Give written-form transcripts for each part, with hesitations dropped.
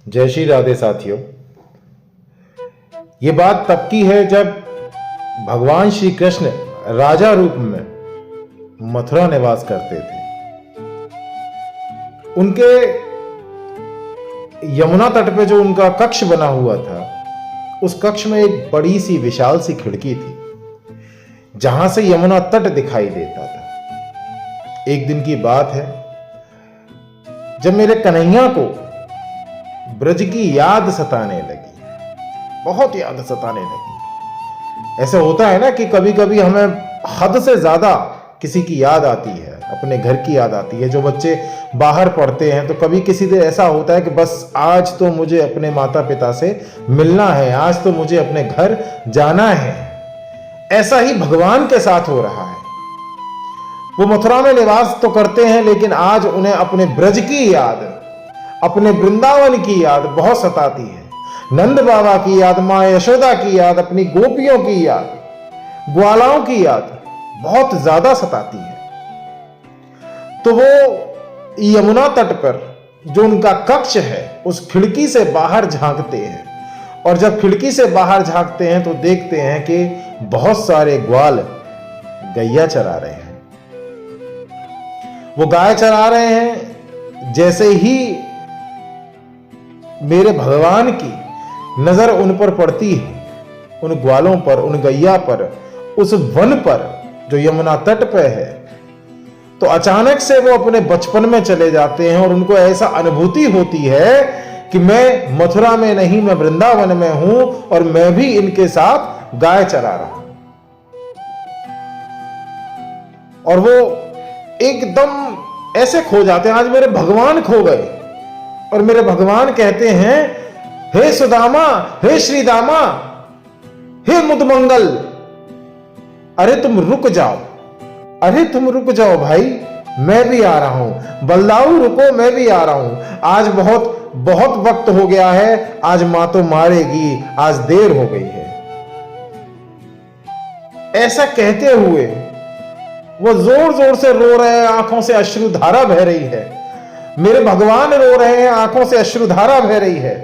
जय श्री राधे साथियों। ये बात तब की है जब भगवान श्री कृष्ण राजा रूप में मथुरा निवास करते थे। उनके यमुना तट पे जो उनका कक्ष बना हुआ था, उस कक्ष में एक बड़ी सी विशाल सी खिड़की थी जहां से यमुना तट दिखाई देता था। एक दिन की बात है जब मेरे कन्हैया को ब्रज की याद सताने लगी, बहुत याद सताने लगी। ऐसा होता है ना कि कभी कभी हमें हद से ज्यादा किसी की याद आती है, अपने घर की याद आती है। जो बच्चे बाहर पढ़ते हैं तो कभी किसी दिन ऐसा होता है कि बस आज तो मुझे अपने माता पिता से मिलना है, आज तो मुझे अपने घर जाना है। ऐसा ही भगवान के साथ हो रहा है। वो मथुरा में निवास तो करते हैं, लेकिन आज उन्हें अपने ब्रज की याद, अपने वृंदावन की याद बहुत सताती है। नंद बाबा की याद, मां यशोदा की याद, अपनी गोपियों की याद, ग्वालाओं की याद बहुत ज्यादा सताती है। तो वो यमुना तट पर जो उनका कक्ष है, उस खिड़की से बाहर झांकते हैं। और जब खिड़की से बाहर झांकते हैं तो देखते हैं कि बहुत सारे ग्वाल गैया चरा रहे हैं। वो गाय चरा रहे हैं। जैसे ही मेरे भगवान की नजर उन पर पड़ती है, उन ग्वालों पर, उन गैया पर, उस वन पर जो यमुना तट पे है, तो अचानक से वो अपने बचपन में चले जाते हैं और उनको ऐसा अनुभूति होती है कि मैं मथुरा में नहीं, मैं वृंदावन में हूं और मैं भी इनके साथ गाय चरा रहा हूं। और वो एकदम ऐसे खो जाते हैं, आज मेरे भगवान खो गए। और मेरे भगवान कहते हैं, हे सुदामा, हे श्रीदामा, हे मुदमंगल, अरे तुम रुक जाओ, अरे तुम रुक जाओ भाई, मैं भी आ रहा हूं। बलदाऊ रुको, मैं भी आ रहा हूं। आज बहुत बहुत वक्त हो गया है, आज मां तो मारेगी, आज देर हो गई है। ऐसा कहते हुए वो जोर जोर से रो रहे हैं, आंखों से अश्रुधारा बह रही है। मेरे भगवान रो रहे हैं, आंखों से अश्रुधारा बह रही है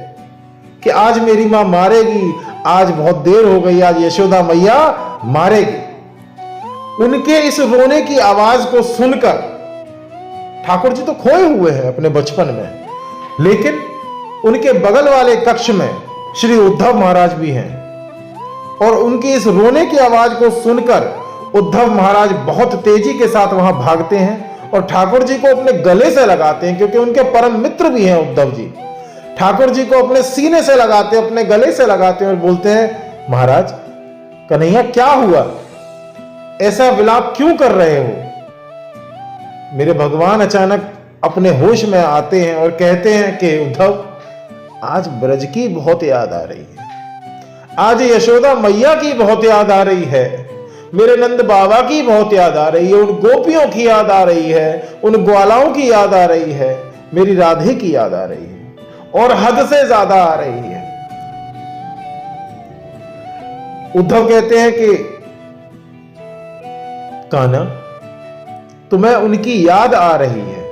कि आज मेरी मां मारेगी, आज बहुत देर हो गई, आज यशोदा मैया मारेगी। उनके इस रोने की आवाज को सुनकर ठाकुर जी तो खोए हुए हैं अपने बचपन में, लेकिन उनके बगल वाले कक्ष में श्री उद्धव महाराज भी हैं। और उनकी इस रोने की आवाज को सुनकर उद्धव महाराज बहुत तेजी के साथ वहां भागते हैं और ठाकुर जी को अपने गले से लगाते हैं, क्योंकि उनके परम मित्र भी हैं उद्धव जी। ठाकुर जी को अपने सीने से लगाते हैं, अपने गले से लगाते हैं और बोलते हैं, महाराज कन्हैया क्या हुआ, ऐसा विलाप क्यों कर रहे हो। मेरे भगवान अचानक अपने होश में आते हैं और कहते हैं कि उद्धव, आज ब्रज की बहुत याद आ रही है, आज यशोदा मैया की बहुत याद आ रही है, मेरे नंद बाबा की बहुत याद आ रही है, उन गोपियों की याद आ रही है, उन ग्वालाओं की याद आ रही है, मेरी राधे की याद आ रही है और हद से ज्यादा आ रही है। उद्धव कहते हैं कि कान्हा, तुम्हें उनकी याद आ रही है,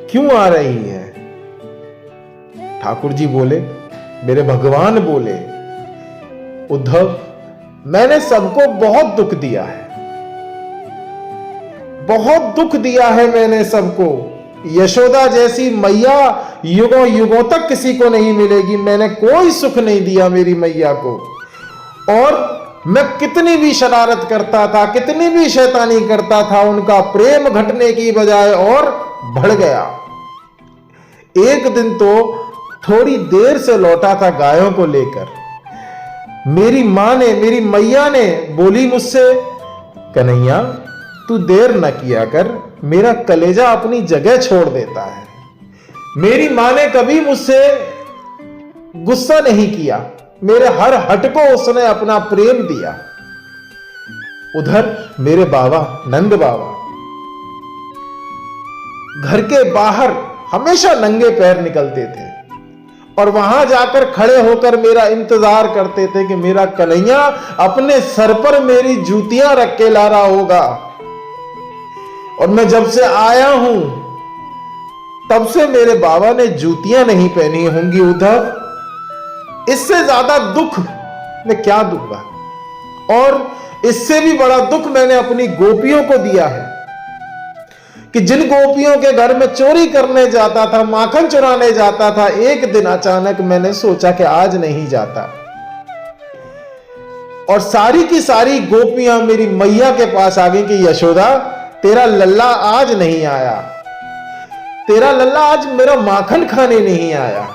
क्यों आ रही है। ठाकुर जी बोले, मेरे भगवान बोले, उद्धव मैंने सबको बहुत दुख दिया है, बहुत दुख दिया है मैंने सबको। यशोदा जैसी मैया युगों युगों तक किसी को नहीं मिलेगी। मैंने कोई सुख नहीं दिया मेरी मैया को। और मैं कितनी भी शरारत करता था, कितनी भी शैतानी करता था, उनका प्रेम घटने की बजाय और बढ़ गया। एक दिन तो थोड़ी देर से लौटा था गायों को लेकर, मेरी मां ने, मेरी मैया ने बोली मुझसे, कन्हैया तू देर न किया कर, मेरा कलेजा अपनी जगह छोड़ देता है। मेरी मां ने कभी मुझसे गुस्सा नहीं किया, मेरे हर हट को उसने अपना प्रेम दिया। उधर मेरे बाबा नंद बाबा घर के बाहर हमेशा नंगे पैर निकलते थे और वहां जाकर खड़े होकर मेरा इंतजार करते थे कि मेरा कन्हैया अपने सर पर मेरी जूतियां रख के ला रहा होगा। और मैं जब से आया हूं तब से मेरे बाबा ने जूतियां नहीं पहनी होंगी उद्धव। इससे ज्यादा दुख मैं क्या दूंगा, और इससे भी बड़ा दुख मैंने अपनी गोपियों को दिया है कि जिन गोपियों के घर में चोरी करने जाता था, माखन चुराने जाता था, एक दिन अचानक मैंने सोचा कि आज नहीं जाता, और सारी की सारी गोपियां मेरी मैया के पास आ गई कि यशोदा तेरा लल्ला आज नहीं आया, तेरा लल्ला आज मेरा माखन खाने नहीं आया।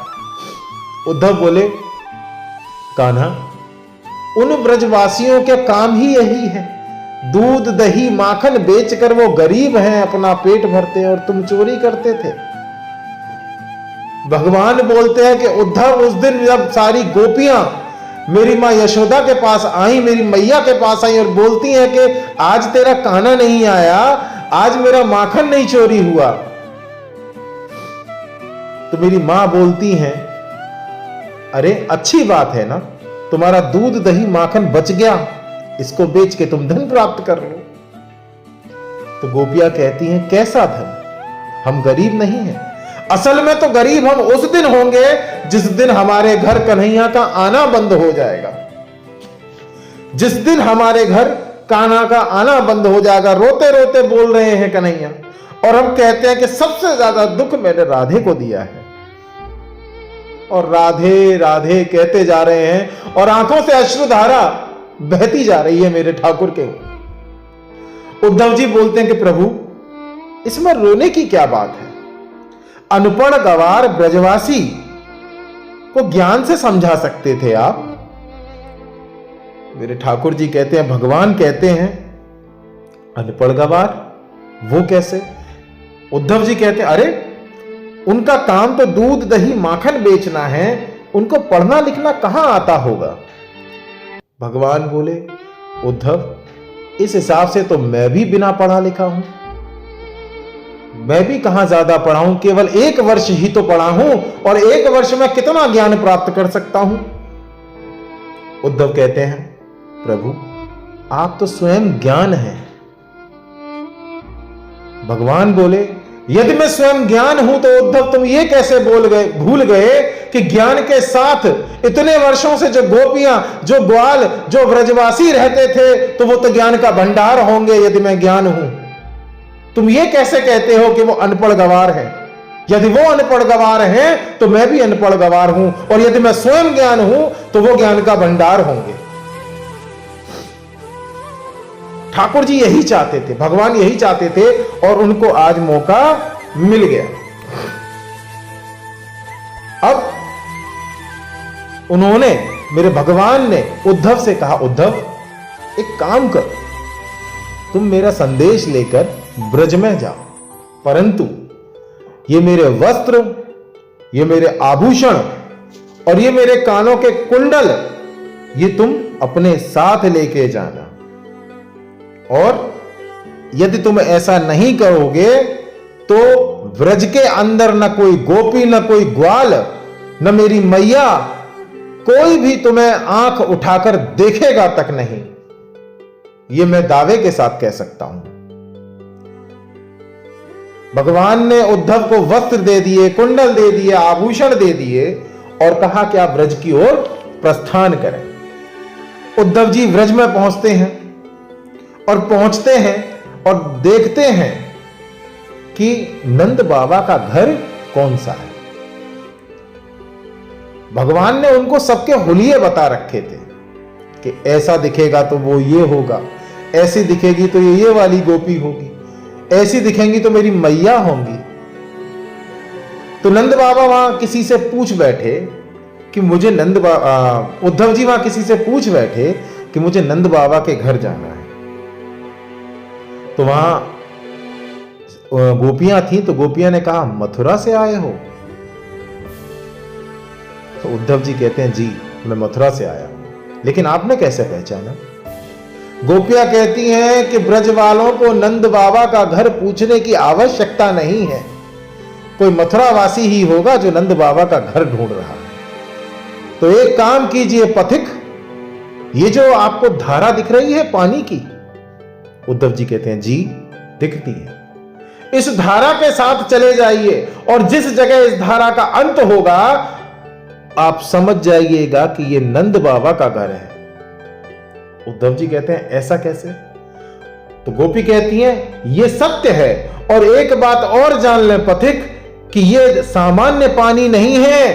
उद्धव बोले, कान्हा, उन ब्रजवासियों के काम ही यही है, दूध दही माखन बेचकर वो गरीब हैं, अपना पेट भरते हैं, और तुम चोरी करते थे। भगवान बोलते हैं कि उद्धव, उस दिन जब सारी गोपियां मेरी मां यशोदा के पास आई, मेरी मैया के पास आई और बोलती हैं कि आज तेरा कान्हा नहीं आया, आज मेरा माखन नहीं चोरी हुआ, तो मेरी मां बोलती हैं, अरे अच्छी बात है ना, तुम्हारा दूध दही माखन बच गया, इसको बेच के तुम धन प्राप्त कर लो। तो गोपियां कहती हैं, कैसा धन, हम गरीब नहीं हैं, असल में तो गरीब हम उस दिन होंगे जिस दिन हमारे घर कन्हैया का आना बंद हो जाएगा, जिस दिन हमारे घर कान्हा का आना बंद हो जाएगा। रोते रोते बोल रहे हैं कन्हैया, और हम कहते हैं कि सबसे ज्यादा दुख मैंने राधे को दिया है, और राधे राधे कहते जा रहे हैं और आंखों से अश्रुधारा बहती जा रही है मेरे ठाकुर के। उद्धव जी बोलते हैं कि प्रभु, इसमें रोने की क्या बात है, अनपढ़ गवार ब्रजवासी को ज्ञान से समझा सकते थे आप। मेरे ठाकुर जी कहते हैं, भगवान कहते हैं अनपढ़ गवार, वो कैसे? उद्धव जी कहते हैं, अरे उनका काम तो दूध दही माखन बेचना है, उनको पढ़ना लिखना कहां आता होगा। भगवान बोले, उद्धव, इस हिसाब से तो मैं भी बिना पढ़ा लिखा हूं, मैं भी कहां ज्यादा पढ़ा हूं, केवल 1 वर्ष ही तो पढ़ा हूं, और 1 वर्ष में कितना ज्ञान प्राप्त कर सकता हूं। उद्धव कहते हैं, प्रभु आप तो स्वयं ज्ञान हैं। भगवान बोले, यदि मैं स्वयं ज्ञान हूं तो उद्धव तुम ये कैसे भूल गए कि ज्ञान के साथ इतने वर्षों से जो गोपियां, जो ग्वाल, जो ब्रजवासी रहते थे, तो वो तो ज्ञान का भंडार होंगे। यदि मैं ज्ञान हूं, तुम ये कैसे कहते हो कि वो अनपढ़ गवार है? यदि वो अनपढ़ गवार हैं तो मैं भी अनपढ़ गवार हूं, और यदि मैं स्वयं ज्ञान हूं तो वो ज्ञान का भंडार होंगे। ठाकुर जी यही चाहते थे, भगवान यही चाहते थे, और उनको आज मौका मिल गया। अब उन्होंने, मेरे भगवान ने उद्धव से कहा, उद्धव एक काम कर, तुम मेरा संदेश लेकर ब्रज में जाओ, परंतु ये मेरे वस्त्र, ये मेरे आभूषण और ये मेरे कानों के कुंडल, ये तुम अपने साथ लेके जाना, और यदि तुम ऐसा नहीं करोगे तो व्रज के अंदर न कोई गोपी, न कोई ग्वाल, न मेरी मैया, कोई भी तुम्हें आंख उठाकर देखेगा तक नहीं। ये मैं दावे के साथ कह सकता हूं। भगवान ने उद्धव को वस्त्र दे दिए, कुंडल दे दिए, आभूषण दे दिए, और कहा कि आप व्रज की ओर प्रस्थान करें। उद्धव जी व्रज में पहुंचते हैं, और पहुंचते हैं और देखते हैं कि नंद बाबा का घर कौन सा है। भगवान ने उनको सबके हुलिये बता रखे थे कि ऐसा दिखेगा तो वो ये होगा, ऐसी दिखेगी तो ये वाली गोपी होगी, ऐसी दिखेंगी तो मेरी मैया होंगी। तो नंद बाबा वहां किसी से पूछ बैठे कि मुझे उद्धव जी वहां किसी से पूछ बैठे कि मुझे नंद बाबा के घर जाना है। तो वहां गोपियां थी, तो गोपियां ने कहा, मथुरा से आए हो? तो उद्धव जी कहते हैं, जी मैं मथुरा से आया हूं। लेकिन आपने कैसे पहचाना? गोपियां कहती हैं कि ब्रज वालों को नंद बाबा का घर पूछने की आवश्यकता नहीं है, कोई मथुरावासी ही होगा जो नंद बाबा का घर ढूंढ रहा है। तो एक काम कीजिए पथिक, ये जो आपको धारा दिख रही है पानी की, उद्धव जी कहते हैं, जी दिखती है, इस धारा के साथ चले जाइए और जिस जगह इस धारा का अंत होगा आप समझ जाइएगा कि यह नंद बाबा का घर है। उद्धव जी कहते हैं ऐसा कैसे? तो गोपी कहती है यह सत्य है, और एक बात और जान लें पथिक कि यह सामान्य पानी नहीं है।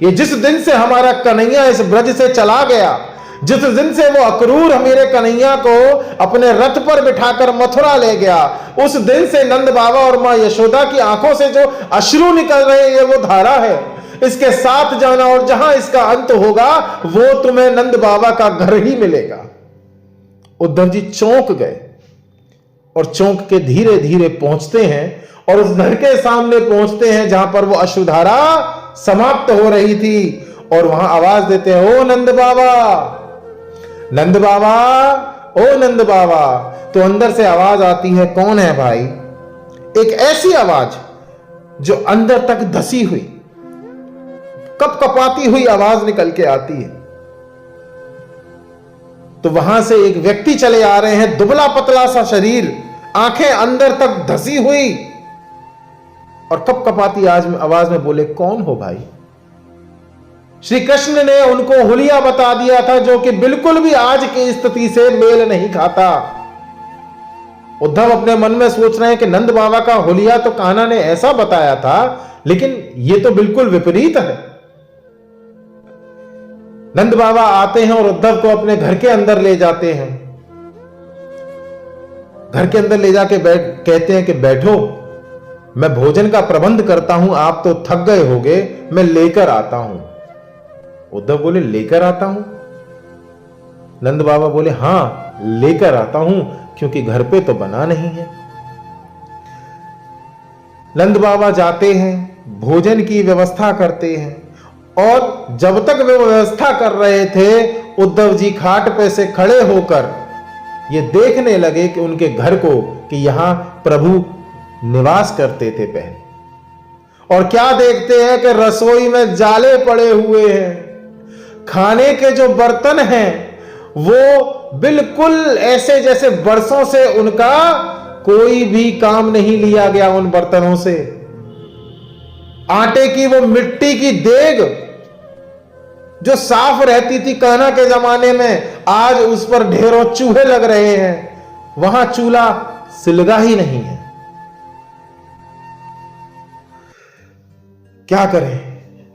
ये जिस दिन से हमारा कन्हैया इस ब्रज से चला गया, जिस दिन से वो अक्रूर मेरे कन्हैया को अपने रथ पर बिठाकर मथुरा ले गया, उस दिन से नंद बाबा और मां यशोदा की आंखों से जो अश्रु निकल रहे हैं ये वो धारा है। इसके साथ जाना और जहां इसका अंत होगा वो तुम्हें नंद बाबा का घर ही मिलेगा। उद्धव जी चौंक गए और चौंक के धीरे धीरे पहुंचते हैं और उस घर के सामने पहुंचते हैं जहां पर वो अश्रुधारा समाप्त हो रही थी, और वहां आवाज देते हैं ओ नंद बाबा, नंद बाबा, ओ नंद बाबा। तो अंदर से आवाज आती है, कौन है भाई? एक ऐसी आवाज जो अंदर तक धसी हुई, कपकपाती हुई आवाज निकल के आती है। तो वहां से एक व्यक्ति चले आ रहे हैं, दुबला पतला सा शरीर, आंखें अंदर तक धसी हुई, और कपकपाती आवाज में बोले, कौन हो भाई? श्री कृष्ण ने उनको हुलिया बता दिया था जो कि बिल्कुल भी आज की स्थिति से मेल नहीं खाता। उद्धव अपने मन में सोच रहे हैं कि नंद बाबा का हुलिया तो कान्हा ने ऐसा बताया था, लेकिन यह तो बिल्कुल विपरीत है। नंद बाबा आते हैं और उद्धव को अपने घर के अंदर ले जाते हैं। घर के अंदर ले जाके कहते हैं कि बैठो, मैं भोजन का प्रबंध करता हूं, आप तो थक गए होंगे, मैं लेकर आता हूं। उद्धव बोले लेकर आता हूं? नंद बाबा बोले हां लेकर आता हूं, क्योंकि घर पे तो बना नहीं है। नंद बाबा जाते हैं, भोजन की व्यवस्था करते हैं, और जब तक वे व्यवस्था कर रहे थे उद्धव जी खाट पे से खड़े होकर ये देखने लगे कि उनके घर को, कि यहां प्रभु निवास करते थे पहले, और क्या देखते हैं कि रसोई में जाले पड़े हुए हैं, खाने के जो बर्तन हैं वो बिल्कुल ऐसे जैसे बरसों से उनका कोई भी काम नहीं लिया गया उन बर्तनों से। आटे की वो मिट्टी की देग जो साफ रहती थी कान्हा के जमाने में, आज उस पर ढेरों चूहे लग रहे हैं। वहां चूल्हा सिलगा ही नहीं है। क्या करें,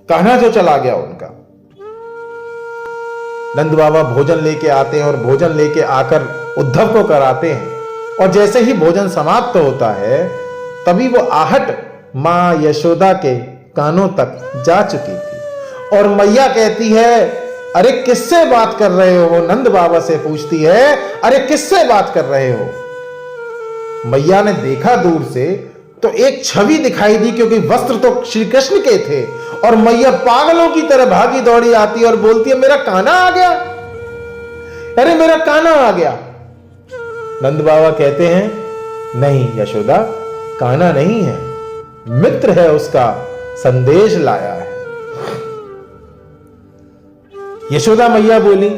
कान्हा जो चला गया उनका। नंद बाबा भोजन लेके आते हैं और भोजन लेके आकर उद्धव को कराते हैं, और जैसे ही भोजन समाप्त होता है तभी वो आहट मां यशोदा के कानों तक जा चुकी थी, और मैया कहती है अरे किससे बात कर रहे हो? नंद बाबा से पूछती है अरे किससे बात कर रहे हो? मैया ने देखा दूर से तो एक छवि दिखाई दी, क्योंकि वस्त्र तो श्री कृष्ण के थे, और मैया पागलों की तरह भागी दौड़ी आती है और बोलती है मेरा कान्हा आ गया, अरे मेरा कान्हा आ गया। नंद बाबा कहते हैं नहीं यशोदा, कान्हा नहीं है, मित्र है, उसका संदेश लाया है। यशोदा मैया बोली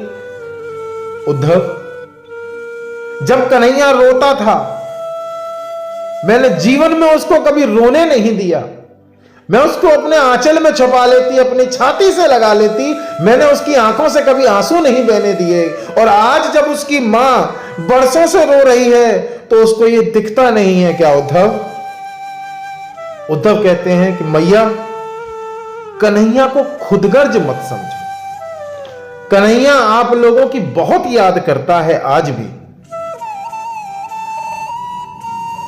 उद्धव, जब कन्हैया रोता था मैंने जीवन में उसको कभी रोने नहीं दिया, मैं उसको अपने आंचल में छुपा लेती, अपनी छाती से लगा लेती, मैंने उसकी आंखों से कभी आंसू नहीं बहने दिए, और आज जब उसकी मां बरसों से रो रही है तो उसको ये दिखता नहीं है क्या उद्धव? उद्धव कहते हैं कि मैया कन्हैया को खुदगर्ज मत समझो, कन्हैया आप लोगों की बहुत याद करता है आज भी,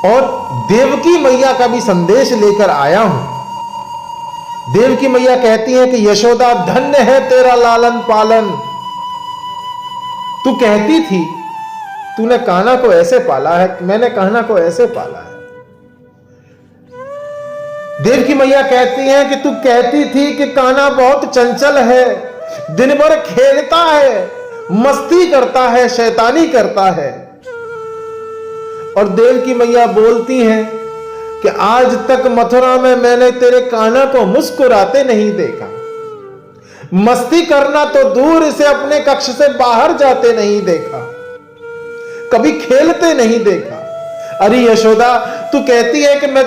और देवकी मैया का भी संदेश लेकर आया हूं। देवकी मैया कहती है कि यशोदा धन्य है तेरा लालन पालन, तू कहती थी तूने कान्हा को ऐसे पाला है, मैंने कान्हा को ऐसे पाला है। देवकी मैया कहती है कि तू कहती थी कि कान्हा बहुत चंचल है, दिन भर खेलता है, मस्ती करता है, शैतानी करता है। और देवकी मैया बोलती हैं कि आज तक मथुरा में मैंने तेरे कान्हा को मुस्कुराते नहीं देखा, मस्ती करना तो दूर से अपने कक्ष से बाहर जाते नहीं देखा, कभी खेलते नहीं देखा। अरे यशोदा, तू कहती है कि मैं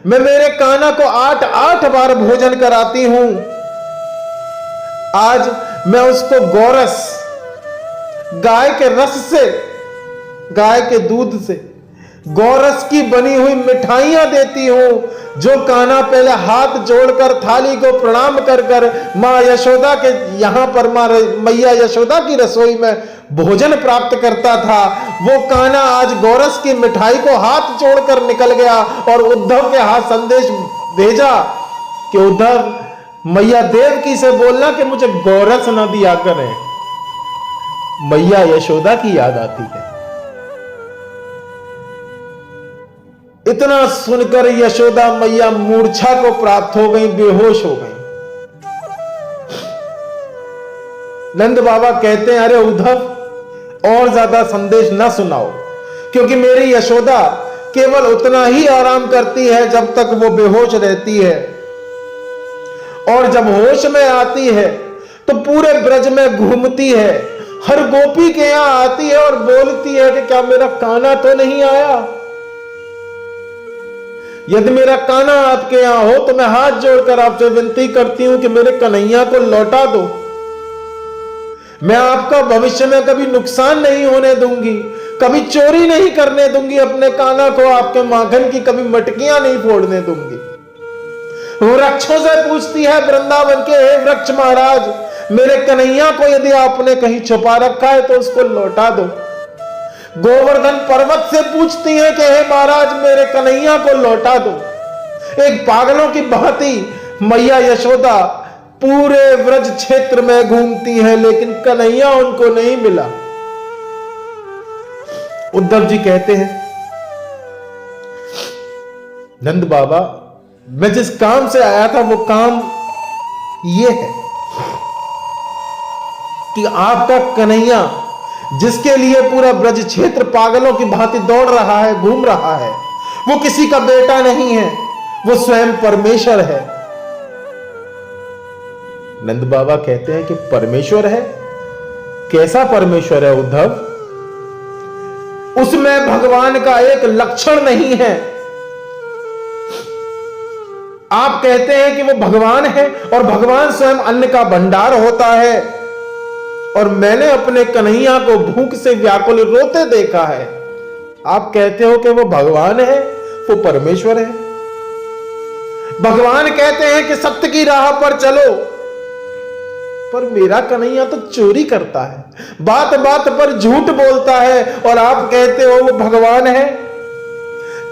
मेरे कान्हा को 8 बार भोजन कराती हूं। आज मैं उसको गोरस, गाय के रस से, गाय के दूध से गोरस की बनी हुई मिठाइयां देती हूं, जो कान्हा पहले हाथ जोड़कर थाली को प्रणाम कर कर मां यशोदा के यहां पर मैया यशोदा की रसोई में भोजन प्राप्त करता था। वो कान्हा आज गोरस की मिठाई को हाथ जोड़कर निकल गया और उद्धव के हाथ संदेश भेजा कि उद्धव, मैया देवकी से बोलना कि मुझे गोरस ना दिया करें। मैया यशोदा की याद आती है। इतना सुनकर यशोदा मैया मूर्छा को प्राप्त हो गई, बेहोश हो गई। नंद बाबा कहते हैं, अरे उद्धव, और ज्यादा संदेश ना सुनाओ, क्योंकि मेरी यशोदा केवल उतना ही आराम करती है जब तक वो बेहोश रहती है, और जब होश में आती है तो पूरे ब्रज में घूमती है, हर गोपी के यहां आती है और बोलती है कि क्या मेरा कान्हा तो नहीं आया। यदि मेरा कान्हा आपके यहां हो तो मैं हाथ जोड़कर आपसे विनती करती हूं कि मेरे कन्हैया को लौटा दो। मैं आपका भविष्य में कभी नुकसान नहीं होने दूंगी, कभी चोरी नहीं करने दूंगी, अपने कान्हा को आपके माखन की कभी मटकियां नहीं फोड़ने दूंगी। वृक्षों से पूछती है वृंदावन के, हे वृक्ष महाराज, मेरे कन्हैया को यदि आपने कहीं छुपा रखा है तो उसको लौटा दो। गोवर्धन पर्वत से पूछती है कि हे महाराज, मेरे कन्हैया को लौटा दो। एक पागलों की भांति मैया यशोदा पूरे व्रज क्षेत्र में घूमती है, लेकिन कन्हैया उनको नहीं मिला। उद्धव जी कहते हैं, नंद बाबा, मैं जिस काम से आया था वो काम ये है कि आपका कन्हैया, जिसके लिए पूरा ब्रज क्षेत्र पागलों की भांति दौड़ रहा है, घूम रहा है, वो किसी का बेटा नहीं है, वो स्वयं परमेश्वर है। नंद बाबा कहते हैं कि परमेश्वर है? कैसा परमेश्वर है उद्धव? उसमें भगवान का एक लक्षण नहीं है। आप कहते हैं कि वो भगवान है और भगवान स्वयं अन्न का भंडार होता है, और मैंने अपने कन्हैया को भूख से व्याकुल रोते देखा है। आप कहते हो कि वो भगवान है, वो परमेश्वर है। भगवान कहते हैं कि सत्य की राह पर चलो, पर मेरा कन्हैया तो चोरी करता है, बात बात पर झूठ बोलता है, और आप कहते हो वो भगवान है।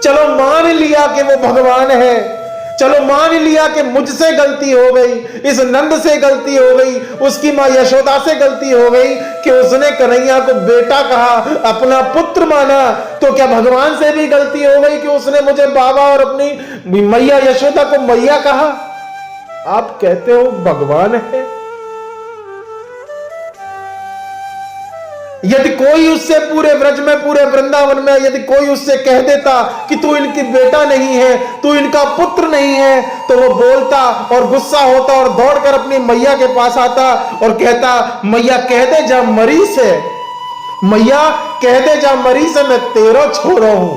चलो मान लिया कि वो भगवान है, चलो मान लिया कि मुझसे गलती हो गई, इस नंद से गलती हो गई, उसकी मां यशोदा से गलती हो गई कि उसने कन्हैया को बेटा कहा, अपना पुत्र माना। तो क्या भगवान से भी गलती हो गई कि उसने मुझे बाबा और अपनी मैया यशोदा को मैया कहा? आप कहते हो भगवान है। यदि कोई उससे पूरे ब्रज में, पूरे वृंदावन में यदि कोई उससे कह देता कि तू इनकी बेटा नहीं है, तू इनका पुत्र नहीं है, तो वो बोलता और गुस्सा होता और दौड़कर अपनी मैया के पास आता और कहता, मैया कह दे जा मरी से, मैया कह दे जा मरी से, मैं तेरा छोरो हूं।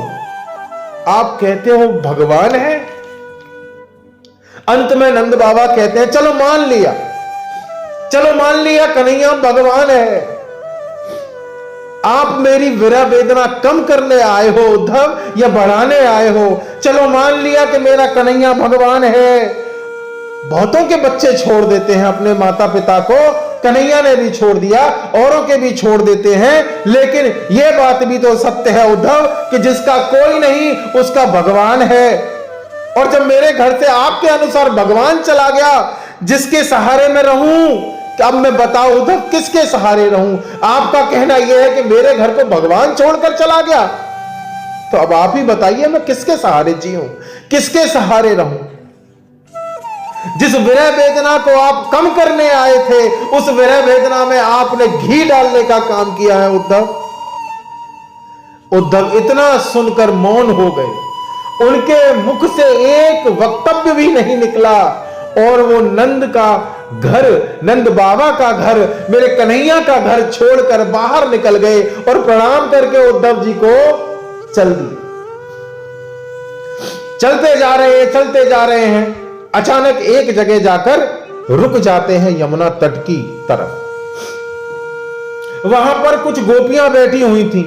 आप कहते हो भगवान है। अंत में नंद बाबा कहते हैं, चलो मान लिया कन्हैया भगवान है। आप मेरी विरह वेदना कम करने आए हो उद्धव, या बढ़ाने आए हो? चलो मान लिया कि मेरा कन्हैया भगवान है। बहुतों के बच्चे छोड़ देते हैं अपने माता पिता को, कन्हैया ने भी छोड़ दिया, औरों के भी छोड़ देते हैं, लेकिन यह बात भी तो सत्य है उद्धव कि जिसका कोई नहीं उसका भगवान है। और जब मेरे घर से आपके अनुसार भगवान चला गया, जिसके सहारे में रहूं, अब मैं बताऊं उद्धव किसके सहारे रहूं? आपका कहना यह है कि मेरे घर को भगवान छोड़कर चला गया, तो अब आप ही बताइए मैं किसके सहारे जीऊं, किसके सहारे रहूं? जिस विरह वेदना को आप कम करने आए थे, उस विरह वेदना में आपने घी डालने का काम किया है उद्धव। उद्धव इतना सुनकर मौन हो गए, उनके मुख से एक वक्तव्य भी नहीं निकला, और वो नंद का घर, नंद बाबा का घर, मेरे कन्हैया का घर छोड़कर बाहर निकल गए और प्रणाम करके उद्धव जी को चल दिए। चलते जा रहे हैं, अचानक एक जगह जाकर रुक जाते हैं यमुना तट की तरफ। वहां पर कुछ गोपियां बैठी हुई थी।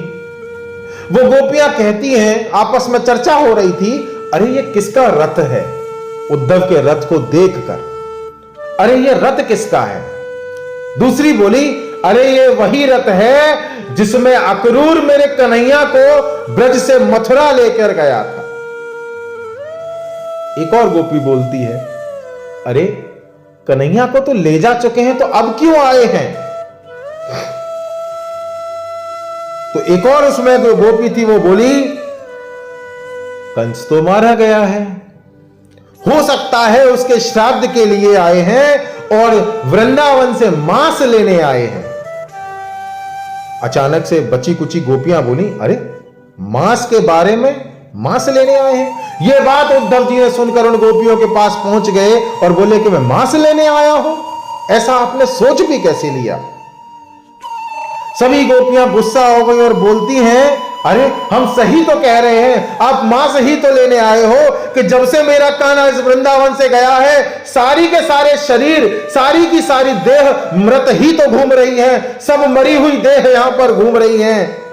वो गोपियां कहती हैं, आपस में चर्चा हो रही थी, अरे ये किसका रथ है? उद्धव के रथ को देखकर, अरे ये रथ किसका है? दूसरी बोली, अरे ये वही रथ है जिसमें अक्रूर मेरे कन्हैया को ब्रज से मथुरा लेकर गया था। एक और गोपी बोलती है, अरे कन्हैया को तो ले जा चुके हैं, तो अब क्यों आए हैं? तो एक और उसमें जो गोपी थी वो बोली, कंस तो मारा गया है, हो सकता है उसके श्राद्ध के लिए आए हैं और वृंदावन से मांस लेने आए हैं। अचानक से बची कुची गोपियां बोली, अरे मांस के बारे में, मांस लेने आए हैं? यह बात उद्धव जी ने सुनकर उन गोपियों के पास पहुंच गए और बोले कि मैं मांस लेने आया हूं, ऐसा आपने सोच भी कैसे लिया? सभी गोपियां गुस्सा हो गई और बोलती हैं, अरे हम सही तो कह रहे हैं, आप मांस ही तो लेने आए हो कि जब से मेरा कान्हा इस वृंदावन से गया है, सारी के सारे शरीर, सारी की सारी देह मृत ही तो घूम रही है, सब मरी हुई देह यहां पर घूम रही हैं।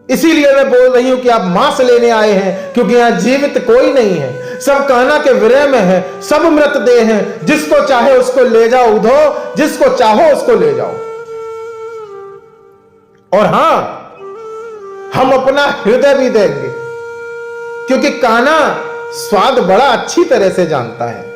इसीलिए मैं बोल रही हूं कि आप मांस लेने आए हैं, क्योंकि यहां जीवित कोई नहीं है, सब कान्हा के विरह में है, सब मृत देह हैं। जिसको चाहे उसको ले जाओ उद्धव, जिसको चाहो उसको ले जाओ। और हां, हम अपना हृदय भी देंगे, क्योंकि कान्हा स्वाद बड़ा अच्छी तरह से जानता है।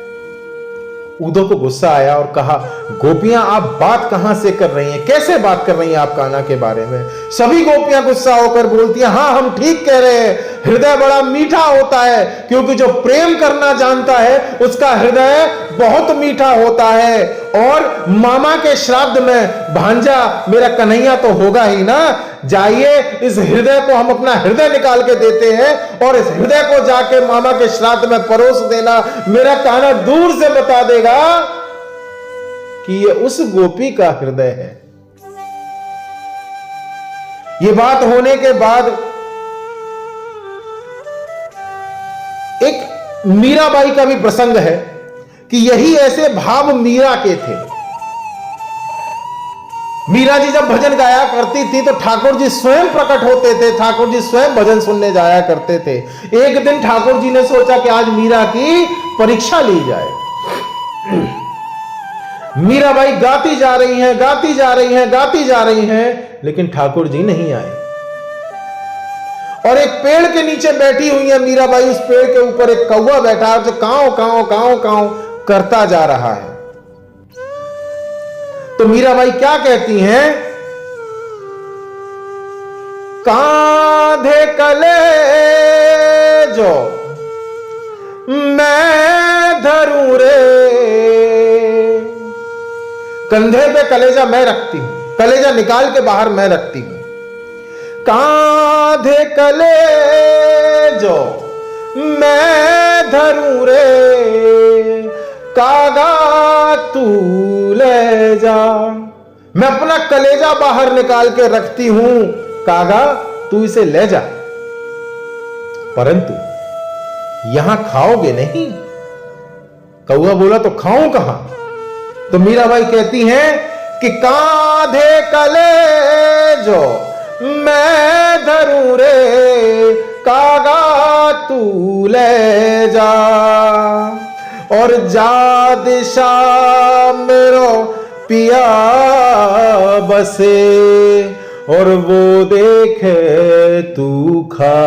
उद्धव को गुस्सा आया और कहा, गोपियां आप बात कहां से कर रही हैं, कैसे बात कर रही हैं आप कान्हा के बारे में? सभी गोपियां गुस्सा होकर बोलती हैं, हां हम ठीक कह रहे हैं, हृदय बड़ा मीठा होता है, क्योंकि जो प्रेम करना जानता है उसका हृदय बहुत मीठा होता है। और मामा के श्राद्ध में भांजा मेरा कन्हैया तो होगा ही ना, जाइए इस हृदय को हम अपना हृदय निकाल के देते हैं और इस हृदय को जाके मामा के श्राद्ध में परोस देना। मेरा कान्हा दूर से बता देगा कि ये उस गोपी का हृदय है। ये बात होने के बाद एक मीराबाई का भी प्रसंग है कि यही ऐसे भाव मीरा के थे। मीरा जी जब भजन गाया करती थी तो ठाकुर जी स्वयं प्रकट होते थे, ठाकुर जी स्वयं भजन सुनने जाया करते थे। एक दिन ठाकुर जी ने सोचा कि आज मीरा की परीक्षा ली जाए। मीराबाई गाती जा रही हैं, गाती जा रही हैं, गाती जा रही हैं, लेकिन ठाकुर जी नहीं आए। और एक पेड़ के नीचे बैठी हुई है मीराबाई, उस पेड़ के ऊपर एक कौवा बैठा है जो कांव कांव कांव कांव करता जा रहा है। तो मीराबाई क्या कहती हैं, कांधे कले जो मैं धरूं रे, कंधे पे कलेजा मैं रखती हूं, कलेजा निकाल के बाहर मैं रखती हूं। कांधे कले जो मैं धरूं रे, कागा तू ले जा। मैं अपना कलेजा बाहर निकाल के रखती हूं, कागा तू इसे ले जा, परंतु यहां खाओगे नहीं। कौआ बोला, तो खाऊं कहां? तो मीराबाई कहती हैं कि कांधे कले जो मैं धरूं रे, कागा तू ले जा। और जा दिशा मेरो पिया बसे, और वो देखे तू खा।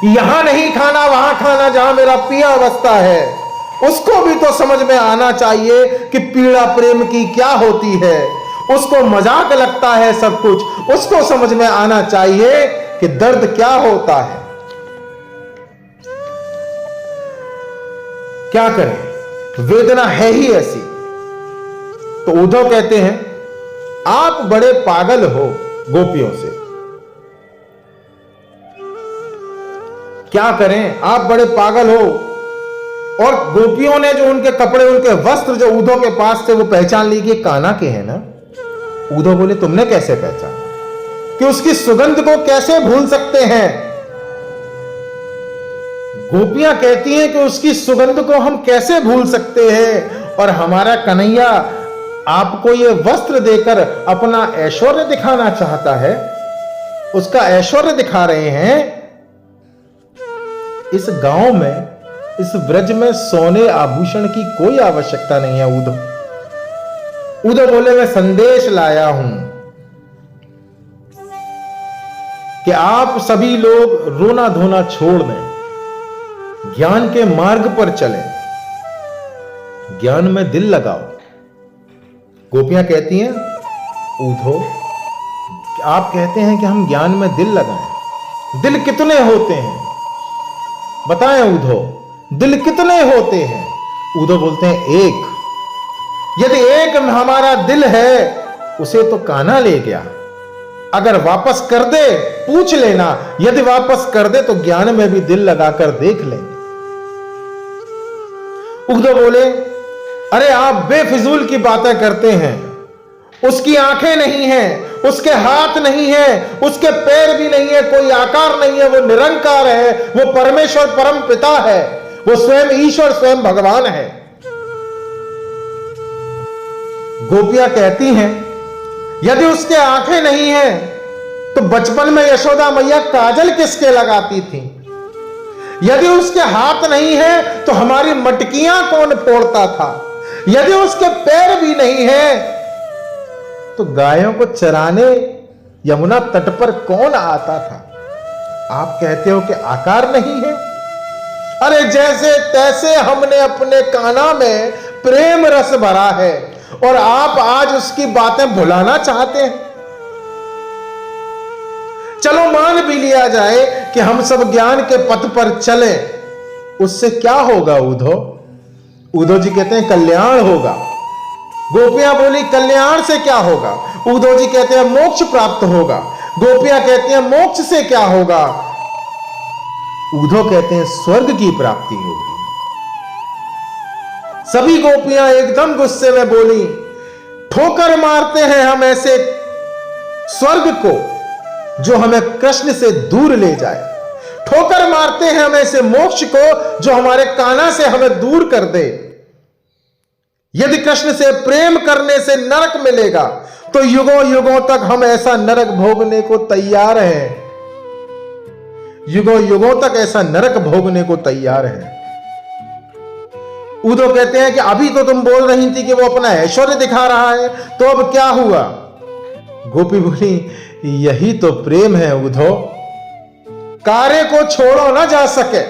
यहां नहीं खाना, वहां खाना जहां मेरा पिया बसता है। उसको भी तो समझ में आना चाहिए कि पीड़ा प्रेम की क्या होती है। उसको मजाक लगता है सब कुछ, उसको समझ में आना चाहिए कि दर्द क्या होता है। क्या करें, वेदना है ही ऐसी। तो उद्धव कहते हैं, आप बड़े पागल हो गोपियों से। क्या करें, आप बड़े पागल हो। और गोपियों ने जो उनके कपड़े, उनके वस्त्र जो उद्धव के पास थे, वो पहचान ली कि कान्हा के हैं ना। उद्धव बोले, तुमने कैसे पहचाना? कि उसकी सुगंध को कैसे भूल सकते हैं? गोपियां कहती हैं कि उसकी सुगंध को हम कैसे भूल सकते हैं, और हमारा कन्हैया आपको ये वस्त्र देकर अपना ऐश्वर्य दिखाना चाहता है, उसका ऐश्वर्य दिखा रहे हैं। इस गांव में, इस ब्रज में सोने आभूषण की कोई आवश्यकता नहीं है। उद्धव बोले, मैं संदेश लाया हूं कि आप सभी लोग रोना धोना छोड़ दें, ज्ञान के मार्ग पर चलें, ज्ञान में दिल लगाओ। गोपियां कहती हैं, उद्धव आप कहते हैं कि हम ज्ञान में दिल लगाएं, दिल कितने होते हैं बताएं उद्धव, दिल कितने होते हैं? उद्धव बोलते हैं, एक। यदि एक हमारा दिल है, उसे तो कान्हा ले गया, अगर वापस कर दे पूछ लेना, यदि वापस कर दे तो ज्ञान में भी दिल लगाकर देख लेंगे। उद्धव बोले, अरे आप बेफिजूल की बातें करते हैं, उसकी आंखें नहीं हैं, उसके हाथ नहीं है, उसके पैर भी नहीं है, कोई आकार नहीं है, वो निरंकार है, वो परमेश्वर परम पिता है, वो स्वयं ईश्वर स्वयं भगवान है। गोपियां कहती हैं, यदि उसके आंखें नहीं है तो बचपन में यशोदा मैया काजल किसके लगाती थी? यदि उसके हाथ नहीं है तो हमारी मटकियां कौन फोड़ता था? यदि उसके पैर भी नहीं है तो गायों को चराने यमुना तट पर कौन आता था? आप कहते हो कि आकार नहीं है। अरे जैसे तैसे हमने अपने कान्हा में प्रेम रस भरा है, और आप आज उसकी बातें भुलाना चाहते हैं। चलो मान भी लिया जाए कि हम सब ज्ञान के पथ पर चले, उससे क्या होगा उद्धव? उद्धव जी कहते हैं, कल्याण होगा। गोपियां बोली, कल्याण से क्या होगा? उद्धव जी कहते हैं, मोक्ष प्राप्त होगा। गोपियां कहती हैं, मोक्ष से क्या होगा? उद्धव कहते हैं, स्वर्ग की प्राप्ति होगी। सभी गोपियां एकदम गुस्से में बोली, ठोकर मारते हैं हम ऐसे स्वर्ग को जो हमें कृष्ण से दूर ले जाए, ठोकर मारते हैं हम ऐसे मोक्ष को जो हमारे कान्हा से हमें दूर कर दे। यदि कृष्ण से प्रेम करने से नरक मिलेगा तो युगों युगों तक हम ऐसा नरक भोगने को तैयार हैं, युगों युगों तक ऐसा नरक भोगने को तैयार है। उद्धव कहते हैं कि अभी तो तुम बोल रही थी कि वो अपना ऐश्वर्य दिखा रहा है, तो अब क्या हुआ? गोपी बोली, यही तो प्रेम है उद्धव, कार्य को छोड़ो ना जा सके,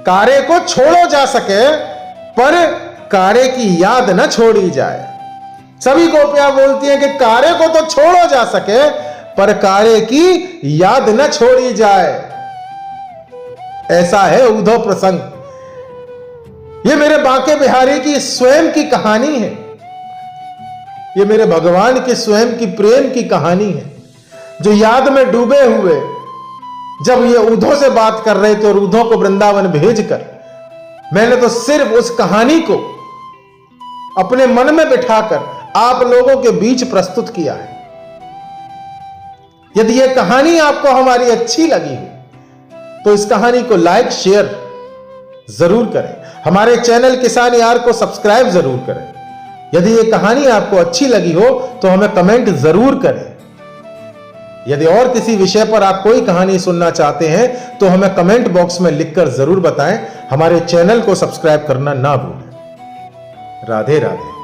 कार्य को छोड़ो जा सके पर कार्य की याद न छोड़ी जाए। सभी गोपियां बोलती हैं कि कार्य को तो छोड़ो जा सके पर कार्य की याद न छोड़ी जाए। ऐसा है उद्धव प्रसंग। ये मेरे बांके बिहारी की स्वयं की कहानी है, ये मेरे भगवान के स्वयं की प्रेम की कहानी है, जो याद में डूबे हुए जब ये उद्धव से बात कर रहे थे और उद्धव को वृंदावन भेजकर मैंने तो सिर्फ उस कहानी को अपने मन में बिठाकर आप लोगों के बीच प्रस्तुत किया है। यदि यह कहानी आपको हमारी अच्छी लगी हो तो इस कहानी को लाइक शेयर जरूर करें, हमारे चैनल किसान यार को सब्सक्राइब जरूर करें। यदि यह कहानी आपको अच्छी लगी हो तो हमें कमेंट जरूर करें। यदि और किसी विषय पर आप कोई कहानी सुनना चाहते हैं तो हमें कमेंट बॉक्स में लिखकर जरूर बताएं। हमारे चैनल को सब्सक्राइब करना ना भूलें। राधे राधे।